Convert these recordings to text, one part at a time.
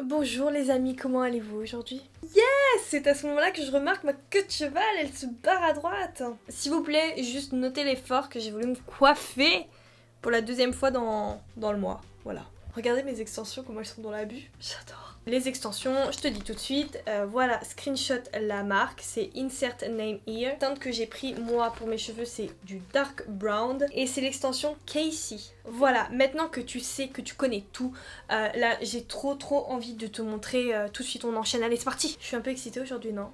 Bonjour les amis, comment allez-vous aujourd'hui? Yes! C'est à ce moment-là que je remarque ma queue de cheval, elle se barre à droite. S'il vous plaît, juste notez l'effort que j'ai voulu me coiffer pour la deuxième fois dans le mois. Voilà. Regardez mes extensions, comment elles sont dans l'abus. J'adore. Les extensions, je te dis tout de suite, voilà, screenshot la marque, c'est Insert Name Here. La teinte que j'ai pris moi pour mes cheveux, c'est du dark brown et c'est l'extension Casey. Voilà, maintenant que tu sais, que tu connais tout, là j'ai trop envie de te montrer tout de suite, on enchaîne, allez c'est parti. Je suis un peu excitée aujourd'hui, non?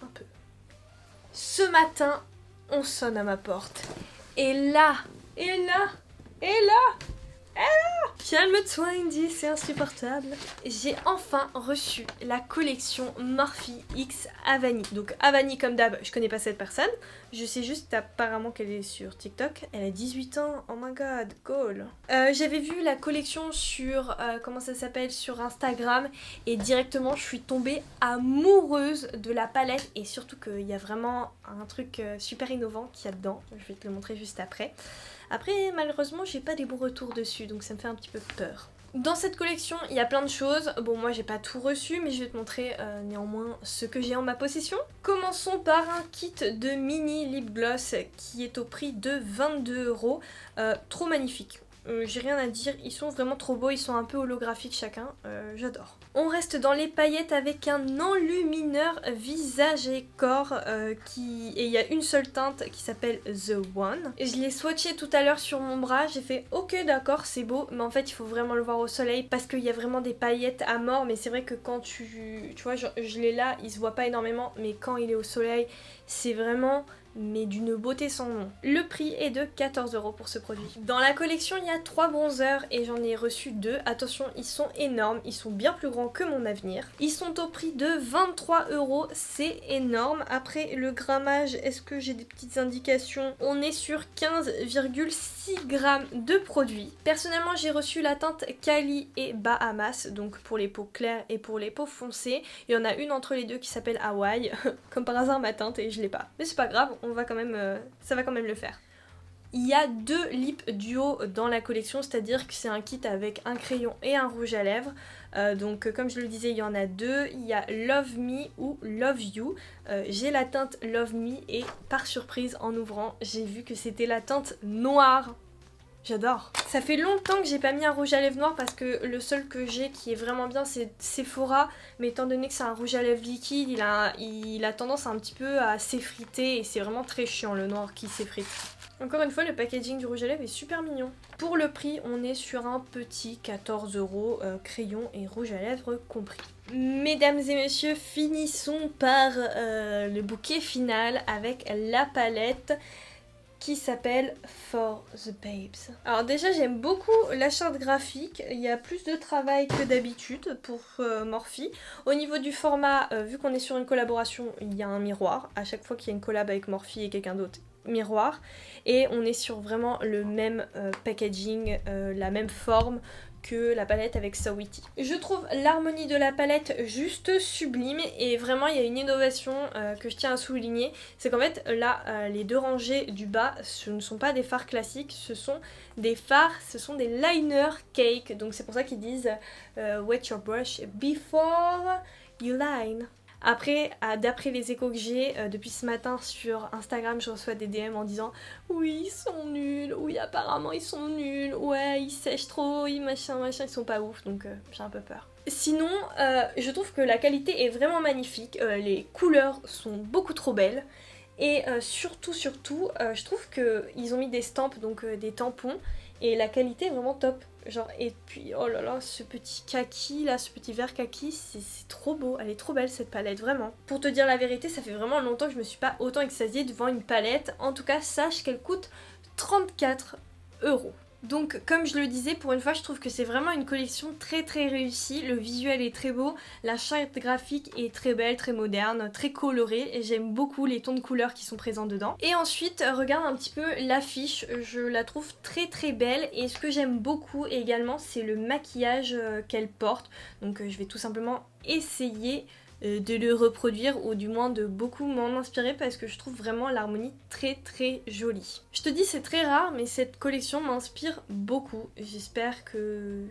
Un peu. Ce matin, on sonne à ma porte. Et là, et là, et là, calme-toi Indy, c'est insupportable. J'ai enfin reçu la collection Morphe X Avani. Donc Avani comme d'hab, je connais pas cette personne. Je sais juste apparemment qu'elle est sur TikTok. Elle a 18 ans, oh my god, cool. J'avais vu la collection sur, comment ça s'appelle, sur Instagram. Et directement je suis tombée amoureuse de la palette. Et surtout qu'il y a vraiment un truc super innovant qu'il y a dedans. Je vais te le montrer juste après. Après, malheureusement, j'ai pas des bons retours dessus, donc ça me fait un petit peu peur. Dans cette collection, il y a plein de choses. Bon, moi, j'ai pas tout reçu, mais je vais te montrer néanmoins ce que j'ai en ma possession. Commençons par un kit de mini lip gloss qui est au prix de 22 €. Trop magnifique. J'ai rien à dire, ils sont vraiment trop beaux, ils sont un peu holographiques chacun, j'adore. On reste dans les paillettes avec un enlumineur visage et corps et il y a une seule teinte qui s'appelle The One. Et je l'ai swatché tout à l'heure sur mon bras, j'ai fait ok d'accord c'est beau, mais en fait il faut vraiment le voir au soleil parce qu'il y a vraiment des paillettes à mort, mais c'est vrai que quand tu vois je l'ai là, il se voit pas énormément, mais quand il est au soleil c'est vraiment mais d'une beauté sans nom. Le prix est de 14 € pour ce produit. Dans la collection, il y a 3 bronzers et j'en ai reçu 2. Attention, ils sont énormes, ils sont bien plus grands que mon avenir. Ils sont au prix de 23 €, c'est énorme. Après, le grammage, est-ce que j'ai des petites indications? On est sur 15,6 grammes de produit. Personnellement, j'ai reçu la teinte Cali et Bahamas, donc pour les peaux claires et pour les peaux foncées. Il y en a une entre les deux qui s'appelle Hawaii, comme par hasard ma teinte et je l'ai pas. Mais c'est pas grave, on va quand même, ça va quand même le faire. Il y a 2 lip duo dans la collection, c'est-à-dire que c'est un kit avec un crayon et un rouge à lèvres. Donc comme je le disais, il y en a 2. Il y a Love Me ou Love You. J'ai la teinte Love Me et par surprise en ouvrant, j'ai vu que c'était la teinte noire. J'adore. Ça fait longtemps que j'ai pas mis un rouge à lèvres noir parce que le seul que j'ai qui est vraiment bien c'est Sephora, mais étant donné que c'est un rouge à lèvres liquide, il a tendance un petit peu à s'effriter et c'est vraiment très chiant le noir qui s'effrite. Encore une fois, le packaging du rouge à lèvres est super mignon. Pour le prix, on est sur un petit 14 €, crayon et rouge à lèvres compris. Mesdames et messieurs, finissons par le bouquet final avec la palette qui s'appelle For the Babes. Alors déjà j'aime beaucoup la charte graphique, il y a plus de travail que d'habitude pour Morphe. Au niveau du format, vu qu'on est sur une collaboration, il y a un miroir, à chaque fois qu'il y a une collab avec Morphe et quelqu'un d'autre, miroir, et on est sur vraiment le même packaging, la même forme que la palette avec Saweetie. Je trouve l'harmonie de la palette juste sublime et vraiment il y a une innovation que je tiens à souligner, c'est qu'en fait là les 2 rangées du bas ce ne sont pas des fards classiques, ce sont des fards, ce sont des liners cake, donc c'est pour ça qu'ils disent wet your brush before you line. Après, d'après les échos que j'ai, depuis ce matin sur Instagram, je reçois des DM en disant « Oui, ils sont nuls, oui, apparemment ils sont nuls, ouais, ils sèchent trop, ils machin, ils sont pas ouf, donc j'ai un peu peur. » Sinon, je trouve que la qualité est vraiment magnifique, les couleurs sont beaucoup trop belles, et surtout, je trouve qu'ils ont mis des stamps, donc des tampons, et la qualité est vraiment top. Genre, et puis, oh là là, ce petit kaki là, ce petit vert kaki, c'est trop beau, elle est trop belle cette palette, vraiment. Pour te dire la vérité, ça fait vraiment longtemps que je me suis pas autant extasiée devant une palette. En tout cas, sache qu'elle coûte 34 €. Donc comme je le disais, pour une fois je trouve que c'est vraiment une collection très réussie, le visuel est très beau, la charte graphique est très belle, très moderne, très colorée et j'aime beaucoup les tons de couleurs qui sont présents dedans. Et ensuite regarde un petit peu l'affiche, je la trouve très belle et ce que j'aime beaucoup également c'est le maquillage qu'elle porte, donc je vais tout simplement essayer de le reproduire ou du moins de beaucoup m'en inspirer parce que je trouve vraiment l'harmonie très jolie. Je te dis c'est très rare mais cette collection m'inspire beaucoup, j'espère que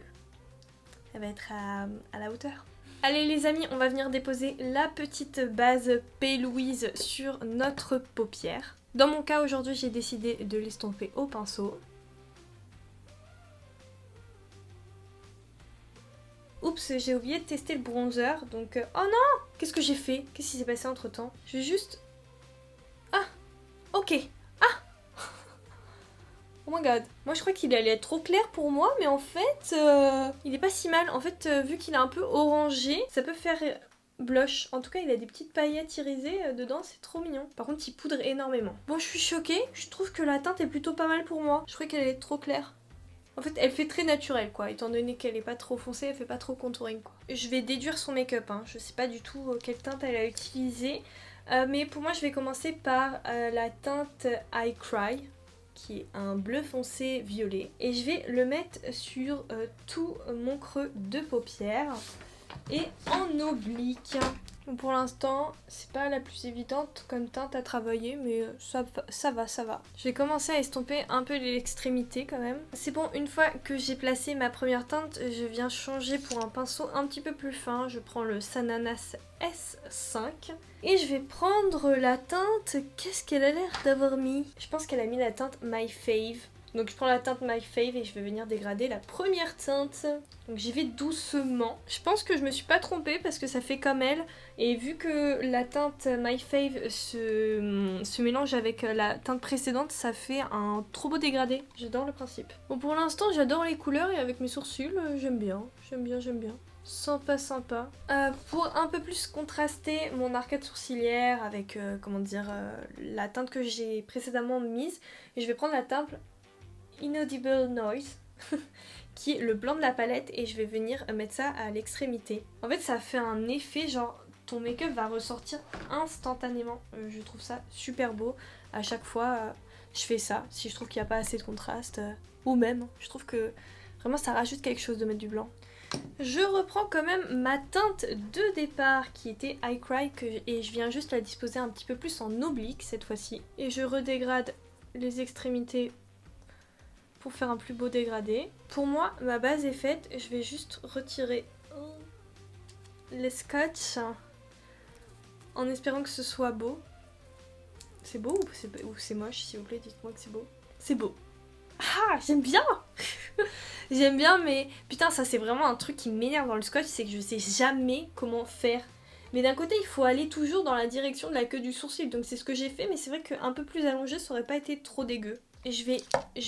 elle va être à la hauteur. Allez les amis, on va venir déposer la petite base P. Louise sur notre paupière. Dans mon cas aujourd'hui, j'ai décidé de l'estomper au pinceau. Oups, j'ai oublié de tester le bronzer, donc... Oh non! Qu'est-ce que j'ai fait? Qu'est-ce qui s'est passé entre temps? Je vais juste... Ah! Ok! Ah! Oh my god! Moi je crois qu'il allait être trop clair pour moi, mais en fait... il est pas si mal. En fait, vu qu'il est un peu orangé, ça peut faire blush. En tout cas, il a des petites paillettes irisées dedans, c'est trop mignon. Par contre, il poudre énormément. Bon, je suis choquée. Je trouve que la teinte est plutôt pas mal pour moi. Je croyais qu'elle allait être trop claire. En fait, elle fait très naturelle, quoi. Étant donné qu'elle est pas trop foncée, elle fait pas trop contouring, quoi. Je vais déduire son make-up, hein. Je sais pas du tout quelle teinte elle a utilisée. Mais pour moi, je vais commencer par la teinte I Cry, qui est un bleu foncé violet. Et je vais le mettre sur tout mon creux de paupière et en oblique. Pour l'instant, c'est pas la plus évidente comme teinte à travailler, mais ça va. Je vais commencer à estomper un peu l'extrémité quand même. C'est bon, une fois que j'ai placé ma première teinte, je viens changer pour un pinceau un petit peu plus fin. Je prends le Sananas S5 et je vais prendre la teinte... Qu'est-ce qu'elle a l'air d'avoir mis? Je pense qu'elle a mis la teinte My Fave. Donc je prends la teinte My Fave et je vais venir dégrader la première teinte. Donc j'y vais doucement. Je pense que je me suis pas trompée parce que ça fait comme elle. Et vu que la teinte My Fave se mélange avec la teinte précédente, ça fait un trop beau dégradé. J'adore le principe. Bon, pour l'instant j'adore les couleurs et avec mes sourcils, j'aime bien. Sympa. Pour un peu plus contraster mon arcade sourcilière avec, la teinte que j'ai précédemment mise, et je vais prendre la teinte Inaudible Noise qui est le blanc de la palette et je vais venir mettre ça à l'extrémité. En fait ça fait un effet genre ton make-up va ressortir instantanément. Je trouve ça super beau. À chaque fois je fais ça si je trouve qu'il n'y a pas assez de contraste ou même je trouve que vraiment ça rajoute quelque chose de mettre du blanc. Je reprends quand même ma teinte de départ qui était I Cry et je viens juste la disposer un petit peu plus en oblique cette fois-ci. Et je redégrade les extrémités pour faire un plus beau dégradé. Pour moi, ma base est faite. Je vais juste retirer les scotch en espérant que ce soit beau. C'est beau ou c'est moche, s'il vous plaît, dites-moi que c'est beau. C'est beau. Ah, j'aime bien. J'aime bien, mais putain, ça c'est vraiment un truc qui m'énerve dans le scotch, c'est que je sais jamais comment faire. Mais d'un côté, il faut aller toujours dans la direction de la queue du sourcil, donc c'est ce que j'ai fait, mais c'est vrai qu'un peu plus allongé, ça aurait pas été trop dégueu. Et je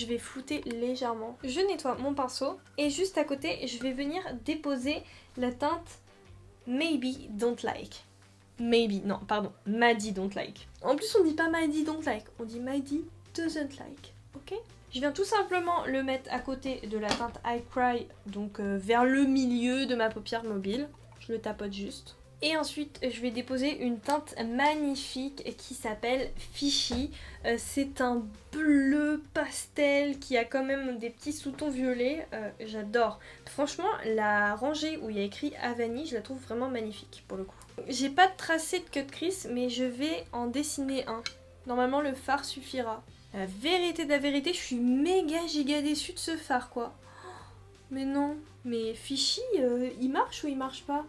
vais flouter légèrement. Je nettoie mon pinceau et juste à côté, je vais venir déposer la teinte Maybe Don't Like. Maybe, non, pardon, Maddie Don't Like. En plus, on dit pas Maddie Don't Like, on dit Maddie Doesn't Like, ok? Je viens tout simplement le mettre à côté de la teinte I Cry, donc vers le milieu de ma paupière mobile. Je le tapote juste. Et ensuite, je vais déposer une teinte magnifique qui s'appelle Fishy. C'est un bleu pastel qui a quand même des petits sous-tons violets. J'adore. Franchement, la rangée où il y a écrit Havani, je la trouve vraiment magnifique pour le coup. J'ai pas de tracé de cut crease, mais je vais en dessiner un. Normalement, le fard suffira. La vérité de la vérité, je suis méga giga déçue de ce fard, quoi. Mais non. Mais Fishy, il marche ou il marche pas?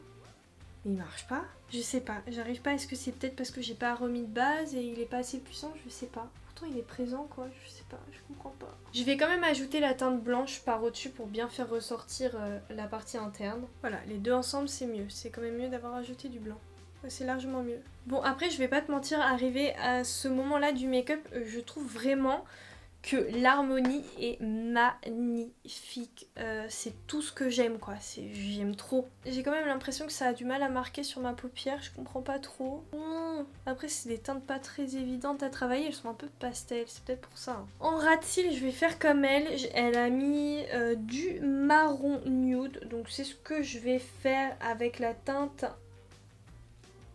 Mais il marche pas? Je sais pas, j'arrive pas. Est-ce que c'est peut-être parce que j'ai pas remis de base et il est pas assez puissant? Je sais pas. Pourtant il est présent quoi, je sais pas, je comprends pas. Je vais quand même ajouter la teinte blanche par au-dessus pour bien faire ressortir la partie interne. Voilà, les deux ensemble c'est mieux. C'est quand même mieux d'avoir ajouté du blanc. C'est largement mieux. Bon après je vais pas te mentir, arrivé à ce moment-là du make-up, je trouve vraiment que l'harmonie est magnifique. C'est tout ce que j'aime quoi, j'aime trop. J'ai quand même l'impression que ça a du mal à marquer sur ma paupière, je comprends pas trop. Après c'est des teintes pas très évidentes à travailler, elles sont un peu pastel, c'est peut-être pour ça. En rat de cils, je vais faire comme elle, elle a mis du marron nude, donc c'est ce que je vais faire avec la teinte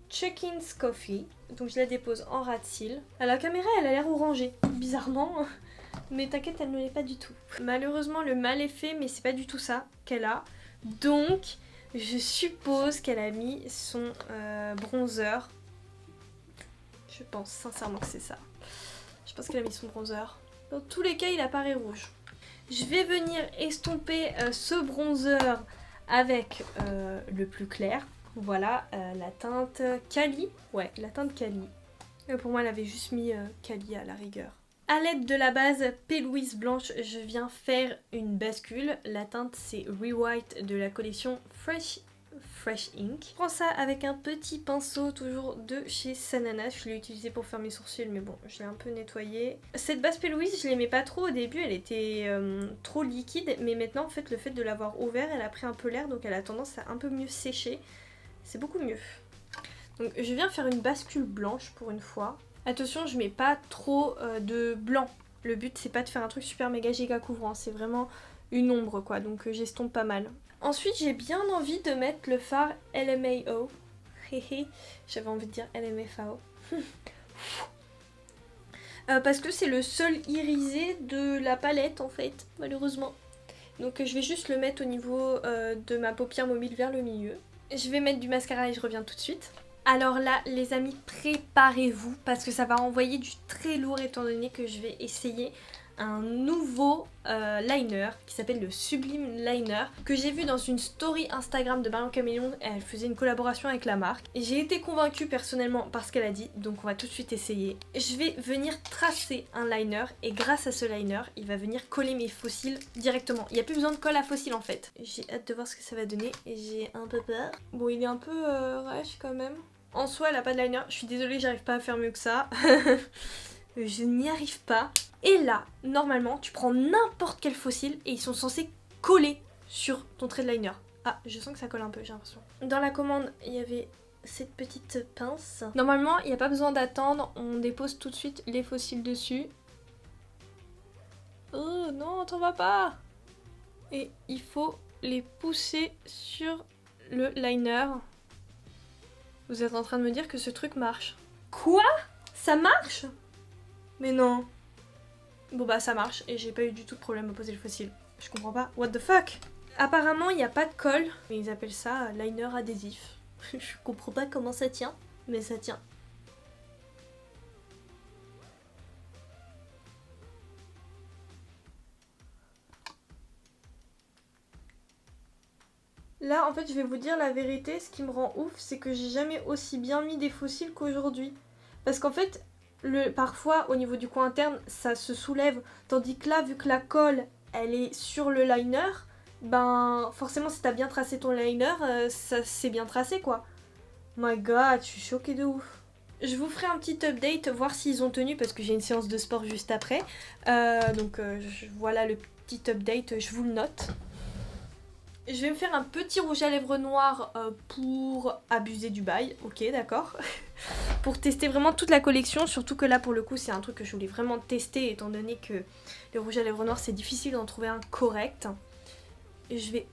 Check-in's Coffee. Donc je la dépose en rat de cils. À la caméra elle a l'air orangée, bizarrement. Mais t'inquiète, elle ne l'est pas du tout. Malheureusement, le mal est fait, mais c'est pas du tout ça qu'elle a. Donc, je suppose qu'elle a mis son bronzer. Je pense sincèrement que c'est ça. Je pense qu'elle a mis son bronzer. Dans tous les cas, il apparaît rouge. Je vais venir estomper ce bronzer avec le plus clair. Voilà, la teinte Cali. Ouais, la teinte Cali. Pour moi, elle avait juste mis Cali à la rigueur. A l'aide de la base P. Louise blanche, je viens faire une bascule. La teinte, c'est Rewhite de la collection Fresh Ink. Je prends ça avec un petit pinceau, toujours de chez Sanana. Je l'ai utilisé pour faire mes sourcils, mais bon, je l'ai un peu nettoyé. Cette base P. Louise, je l'aimais pas trop au début. Elle était trop liquide, mais maintenant, en fait, le fait de l'avoir ouvert, elle a pris un peu l'air, donc elle a tendance à un peu mieux sécher. C'est beaucoup mieux. Donc je viens faire une bascule blanche pour une fois. Attention, je mets pas trop de blanc. Le but c'est pas de faire un truc super méga giga couvrant, c'est vraiment une ombre quoi, donc j'estompe pas mal. Ensuite j'ai bien envie de mettre le fard LMAO. J'avais envie de dire LMFAO. Parce que c'est le seul irisé de la palette en fait, malheureusement. Donc je vais juste le mettre au niveau de ma paupière mobile vers le milieu. Je vais mettre du mascara et je reviens tout de suite. Alors là, les amis, préparez-vous parce que ça va envoyer du très lourd étant donné que je vais essayer un nouveau liner qui s'appelle le Sublime Liner que j'ai vu dans une story Instagram de Marion Caméléon. Elle faisait une collaboration avec la marque. J'ai été convaincue personnellement par ce qu'elle a dit, donc on va tout de suite essayer. Je vais venir tracer un liner et grâce à ce liner, il va venir coller mes faux cils directement. Il n'y a plus besoin de colle à faux cils en fait. J'ai hâte de voir ce que ça va donner et j'ai un peu peur. Bon, il est un peu rêche quand même. En soi, elle a pas de liner. Je suis désolée, j'arrive pas à faire mieux que ça. Je n'y arrive pas. Et là, normalement, tu prends n'importe quel fossile et ils sont censés coller sur ton trait de liner. Ah, je sens que ça colle un peu, j'ai l'impression. Dans la commande, il y avait cette petite pince. Normalement, il n'y a pas besoin d'attendre. On dépose tout de suite les fossiles dessus. Oh non, t'en vas pas. Et il faut les pousser sur le liner. Vous êtes en train de me dire que ce truc marche. Quoi? Ça marche? Mais non. Bon bah ça marche et j'ai pas eu du tout de problème à poser le fossile. Je comprends pas. What the fuck? Apparemment il n'y a pas de colle. Mais ils appellent ça liner adhésif. Je comprends pas comment ça tient. Mais ça tient. Là en fait je vais vous dire la vérité. Ce qui me rend ouf c'est que j'ai jamais aussi bien mis des fossiles qu'aujourd'hui. Parce qu'en fait... parfois au niveau du coin interne ça se soulève, tandis que là vu que la colle elle est sur le liner, ben forcément si t'as bien tracé ton liner, ça c'est bien tracé quoi. My god, je suis choquée de ouf. Je vous ferai un petit update, voir s'ils ont tenu parce que j'ai une séance de sport juste après. Voilà le petit update, je vous le note. Je vais me faire un petit rouge à lèvres noir pour abuser du bail, ok d'accord. Pour tester vraiment toute la collection, surtout que là pour le coup c'est un truc que je voulais vraiment tester étant donné que les rouges à lèvres noirs c'est difficile d'en trouver un correct. Et je vais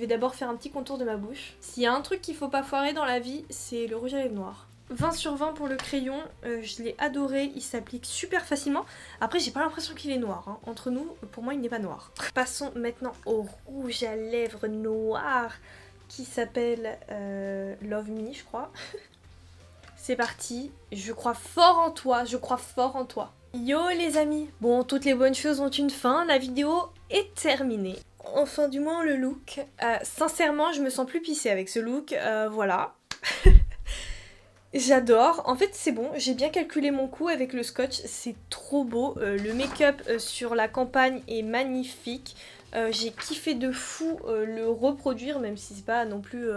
d'abord faire un petit contour de ma bouche. S'il y a un truc qu'il faut pas foirer dans la vie, c'est le rouge à lèvres noir. 20 sur 20 pour le crayon, je l'ai adoré, il s'applique super facilement. Après j'ai pas l'impression qu'il est noir, hein. Entre nous, pour moi il n'est pas noir. Passons maintenant au rouge à lèvres noir qui s'appelle Love Me je crois. C'est parti, je crois fort en toi, je crois fort en toi. Yo les amis, bon toutes les bonnes choses ont une fin, la vidéo est terminée. Enfin du moins le look, sincèrement je me sens plus pissée avec ce look, voilà. J'adore, en fait c'est bon, j'ai bien calculé mon coût avec le scotch, c'est trop beau, le make-up sur la campagne est magnifique, j'ai kiffé de fou le reproduire même si c'est pas non plus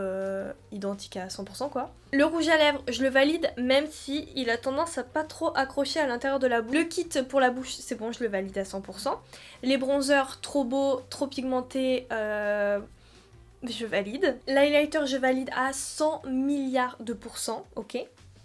identique à 100% quoi. Le rouge à lèvres je le valide même si il a tendance à pas trop accrocher à l'intérieur de la bouche. Le kit pour la bouche c'est bon, je le valide à 100%. Les bronzers trop beaux, trop pigmentés, je valide. L'highlighter, je valide à 100 milliards de pourcents, ok.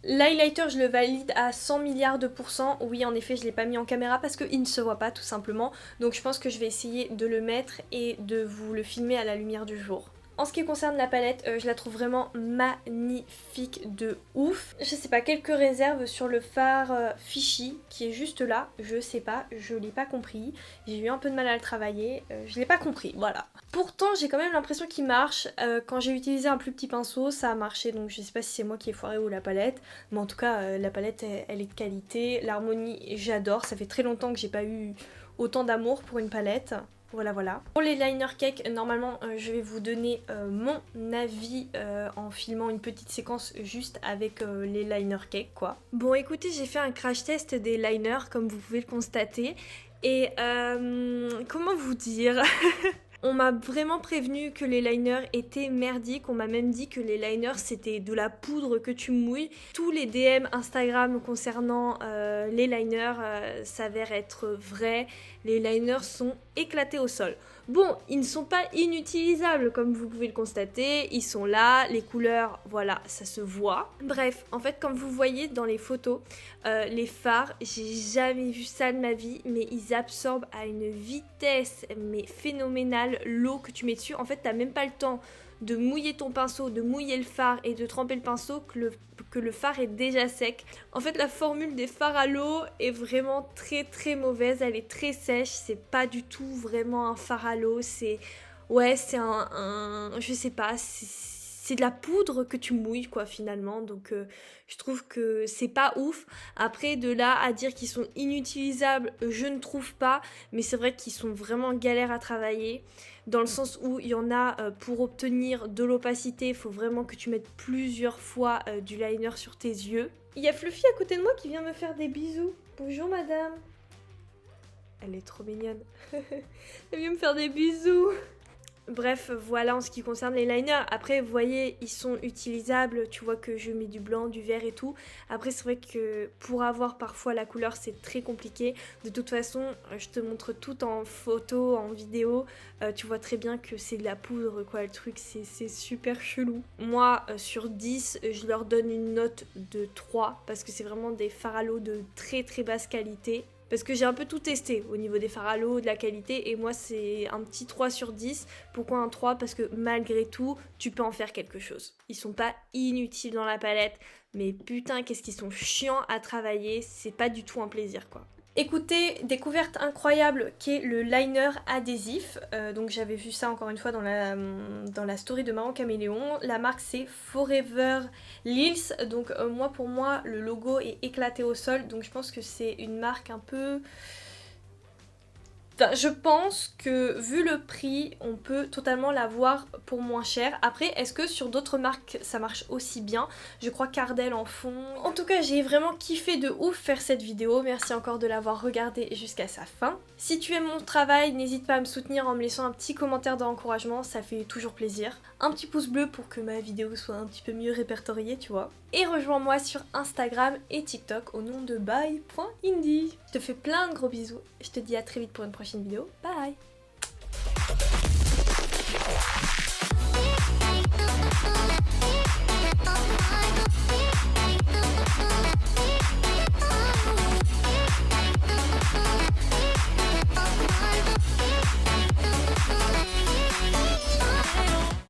L'highlighter, je le valide à 100 milliards de pourcents. Oui, en effet, je l'ai pas mis en caméra parce qu'il ne se voit pas, tout simplement. Donc je pense que je vais essayer de le mettre et de vous le filmer à la lumière du jour. En ce qui concerne la palette, je la trouve vraiment magnifique de ouf. Je sais pas, quelques réserves sur le fard Fishy qui est juste là. Je sais pas, je l'ai pas compris. J'ai eu un peu de mal à le travailler, je l'ai pas compris, voilà. Pourtant, j'ai quand même l'impression qu'il marche. Quand j'ai utilisé un plus petit pinceau, ça a marché. Donc je sais pas si c'est moi qui ai foiré ou la palette. Mais en tout cas, la palette, elle est de qualité. L'harmonie, j'adore. Ça fait très longtemps que j'ai pas eu autant d'amour pour une palette. Voilà, voilà. Pour les liner cake, normalement, je vais vous donner mon avis en filmant une petite séquence juste avec les liner cake, quoi. Bon, écoutez, j'ai fait un crash test des liners, comme vous pouvez le constater. Et comment vous dire On m'a vraiment prévenu que les liners étaient merdiques, on m'a même dit que les liners c'était de la poudre que tu mouilles. Tous les DM Instagram concernant les liners s'avèrent être vrais, les liners sont éclatés au sol. Bon, ils ne sont pas inutilisables comme vous pouvez le constater, ils sont là, les couleurs, voilà, ça se voit. Bref, en fait, comme vous voyez dans les photos, les fards, j'ai jamais vu ça de ma vie, mais ils absorbent à une vitesse mais phénoménale l'eau que tu mets dessus. En fait, t'as même pas le temps de mouiller ton pinceau, de mouiller le fard et de tremper le pinceau que le fard est déjà sec. En fait, la formule des fards à l'eau est vraiment très très mauvaise, elle est très sèche, c'est pas du tout vraiment un fard à l'eau, c'est... Ouais, c'est je sais pas, c'est de la poudre que tu mouilles quoi finalement, donc je trouve que c'est pas ouf. Après de là à dire qu'ils sont inutilisables, je ne trouve pas, mais c'est vrai qu'ils sont vraiment galères à travailler, dans le sens où il y en a pour obtenir de l'opacité, il faut vraiment que tu mettes plusieurs fois du liner sur tes yeux. Il y a Fluffy à côté de moi qui vient me faire des bisous. Bonjour madame. Elle est trop mignonne. Elle vient me faire des bisous. Bref, voilà en ce qui concerne les liners. Après, vous voyez, ils sont utilisables. Tu vois que je mets du blanc, du vert et tout. Après, c'est vrai que pour avoir parfois la couleur, c'est très compliqué. De toute façon, je te montre tout en photo, en vidéo. Tu vois très bien que c'est de la poudre, quoi. Le truc, c'est super chelou. Moi, sur 10, je leur donne une note de 3 parce que c'est vraiment des fards à l'eau de très très basse qualité. Parce que j'ai un peu tout testé au niveau des fards à l'eau, de la qualité, et moi c'est un petit 3 sur 10. Pourquoi un 3 ? Parce que malgré tout, tu peux en faire quelque chose. Ils sont pas inutiles dans la palette, mais putain qu'est-ce qu'ils sont chiants à travailler, c'est pas du tout un plaisir quoi. Écoutez, découverte incroyable qui est le liner adhésif. Donc j'avais vu ça encore une fois dans la story de Marron Caméléon. La marque c'est Forever Lils. Donc moi pour moi le logo est éclaté au sol. Donc je pense que c'est une marque un peu... Enfin, je pense que vu le prix, on peut totalement l'avoir pour moins cher. Après, est-ce que sur d'autres marques ça marche aussi bien ? Je crois qu'Ardell en font. En tout cas, j'ai vraiment kiffé de ouf faire cette vidéo. Merci encore de l'avoir regardée jusqu'à sa fin. Si tu aimes mon travail, n'hésite pas à me soutenir en me laissant un petit commentaire d'encouragement, ça fait toujours plaisir. Un petit pouce bleu pour que ma vidéo soit un petit peu mieux répertoriée, tu vois. Et rejoins-moi sur Instagram et TikTok au nom de bye.indie. Je te fais plein de gros bisous. Je te dis à très vite pour une prochaine vidéo. Bye!